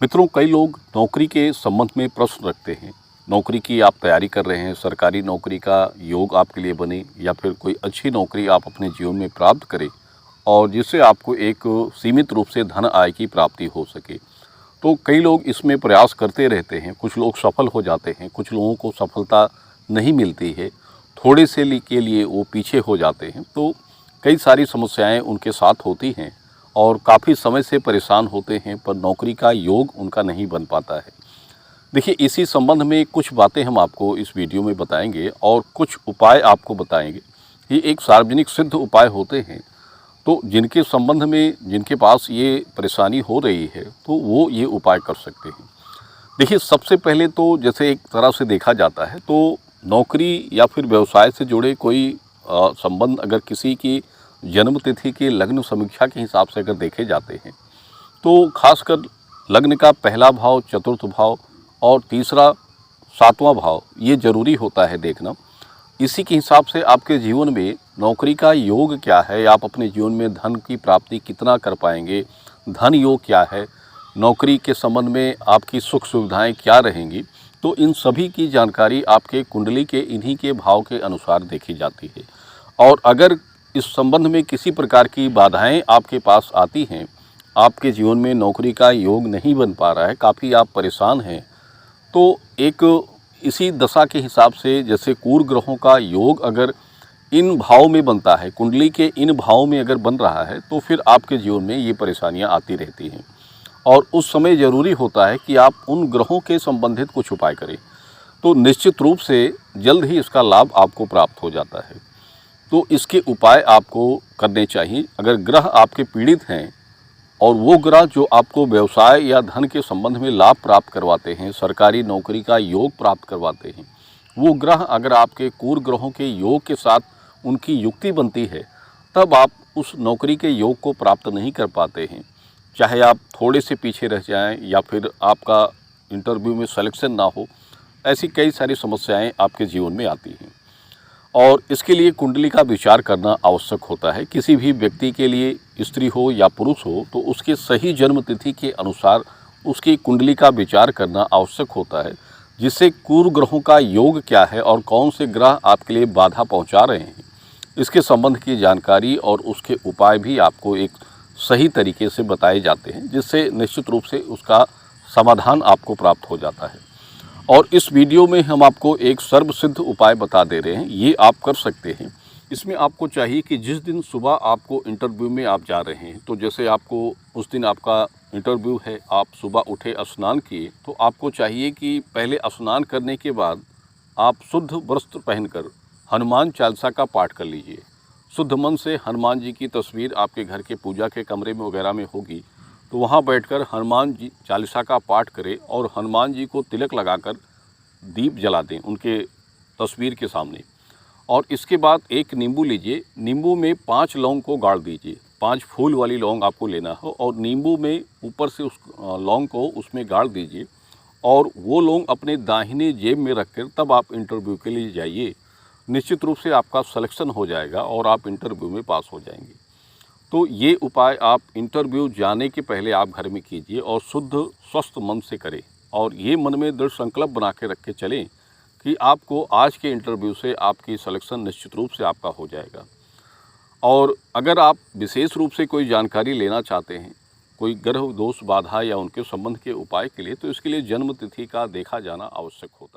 मित्रों, कई लोग नौकरी के संबंध में प्रश्न रखते हैं। नौकरी की आप तैयारी कर रहे हैं, सरकारी नौकरी का योग आपके लिए बने या फिर कोई अच्छी नौकरी आप अपने जीवन में प्राप्त करें और जिससे आपको एक सीमित रूप से धन आय की प्राप्ति हो सके। तो कई लोग इसमें प्रयास करते रहते हैं, कुछ लोग सफल हो जाते हैं, कुछ लोगों को सफलता नहीं मिलती है, थोड़े से के लिए वो पीछे हो जाते हैं। तो कई सारी समस्याएं उनके साथ होती हैं और काफ़ी समय से परेशान होते हैं, पर नौकरी का योग उनका नहीं बन पाता है। देखिए, इसी संबंध में कुछ बातें हम आपको इस वीडियो में बताएंगे और कुछ उपाय आपको बताएंगे। ये एक सार्वजनिक सिद्ध उपाय होते हैं, तो जिनके संबंध में जिनके पास ये परेशानी हो रही है तो वो ये उपाय कर सकते हैं। देखिए, सबसे पहले तो जैसे एक तरह से देखा जाता है तो नौकरी या फिर व्यवसाय से जुड़े कोई संबंध अगर किसी की जन्म तिथि के लग्न समीक्षा के हिसाब से अगर देखे जाते हैं तो खासकर लग्न का पहला भाव, चतुर्थ भाव और तीसरा सातवां भाव ये जरूरी होता है देखना। इसी के हिसाब से आपके जीवन में नौकरी का योग क्या है, आप अपने जीवन में धन की प्राप्ति कितना कर पाएंगे, धन योग क्या है, नौकरी के संबंध में आपकी सुख सुविधाएं क्या रहेंगी, तो इन सभी की जानकारी आपके कुंडली के इन्हीं के भाव के अनुसार देखी जाती है। और अगर इस संबंध में किसी प्रकार की बाधाएं आपके पास आती हैं, आपके जीवन में नौकरी का योग नहीं बन पा रहा है, काफ़ी आप परेशान हैं, तो एक इसी दशा के हिसाब से जैसे कुर ग्रहों का योग अगर इन भाव में बनता है, कुंडली के इन भाव में अगर बन रहा है, तो फिर आपके जीवन में ये परेशानियां आती रहती हैं और उस समय ज़रूरी होता है कि आप उन ग्रहों के संबंधित कुछ उपाय करें। तो निश्चित रूप से जल्द ही इसका लाभ आपको प्राप्त हो जाता है। तो इसके उपाय आपको करने चाहिए। अगर ग्रह आपके पीड़ित हैं और वो ग्रह जो आपको व्यवसाय या धन के संबंध में लाभ प्राप्त करवाते हैं, सरकारी नौकरी का योग प्राप्त करवाते हैं, वो ग्रह अगर आपके कुर ग्रहों के योग के साथ उनकी युक्ति बनती है, तब आप उस नौकरी के योग को प्राप्त नहीं कर पाते हैं। चाहे आप थोड़े से पीछे रह जाएं या फिर आपका इंटरव्यू में सिलेक्शन ना हो, ऐसी कई सारी समस्याएं आपके जीवन में आती हैं और इसके लिए कुंडली का विचार करना आवश्यक होता है। किसी भी व्यक्ति के लिए, स्त्री हो या पुरुष हो, तो उसके सही जन्म तिथि के अनुसार उसकी कुंडली का विचार करना आवश्यक होता है, जिससे कुर ग्रहों का योग क्या है और कौन से ग्रह आपके लिए बाधा पहुंचा रहे हैं, इसके संबंध की जानकारी और उसके उपाय भी आपको एक सही तरीके से बताए जाते हैं, जिससे निश्चित रूप से उसका समाधान आपको प्राप्त हो जाता है। और इस वीडियो में हम आपको एक सर्वसिद्ध उपाय बता दे रहे हैं, ये आप कर सकते हैं। इसमें आपको चाहिए कि जिस दिन सुबह आपको इंटरव्यू में आप जा रहे हैं, तो जैसे आपको उस दिन आपका इंटरव्यू है, आप सुबह उठे, स्नान किए, तो आपको चाहिए कि पहले स्नान करने के बाद आप शुद्ध वस्त्र पहनकर हनुमान चालीसा का पाठ कर लीजिए। शुद्ध मन से हनुमान जी की तस्वीर आपके घर के पूजा के कमरे में वगैरह में होगी, तो वहाँ बैठकर हनुमान जी चालीसा का पाठ करें और हनुमान जी को तिलक लगाकर दीप जला दें उनके तस्वीर के सामने। और इसके बाद एक नींबू लीजिए, नींबू में 5 लौंग को गाड़ दीजिए, 5 फूल वाली लौंग आपको लेना हो और नींबू में ऊपर से उस लौंग को उसमें गाड़ दीजिए और वो लौंग अपने दाहिने जेब में रखकर तब आप इंटरव्यू के लिए जाइए। निश्चित रूप से आपका सिलेक्शन हो जाएगा और आप इंटरव्यू में पास हो जाएंगे। तो ये उपाय आप इंटरव्यू जाने के पहले आप घर में कीजिए और शुद्ध स्वस्थ मन से करें और ये मन में दृढ़ संकल्प बना के रख के चलें कि आपको आज के इंटरव्यू से आपकी सिलेक्शन निश्चित रूप से आपका हो जाएगा। और अगर आप विशेष रूप से कोई जानकारी लेना चाहते हैं, कोई ग्रह दोष बाधा या उनके संबंध के उपाय के लिए, तो इसके लिए जन्म तिथि का देखा जाना आवश्यक होता है।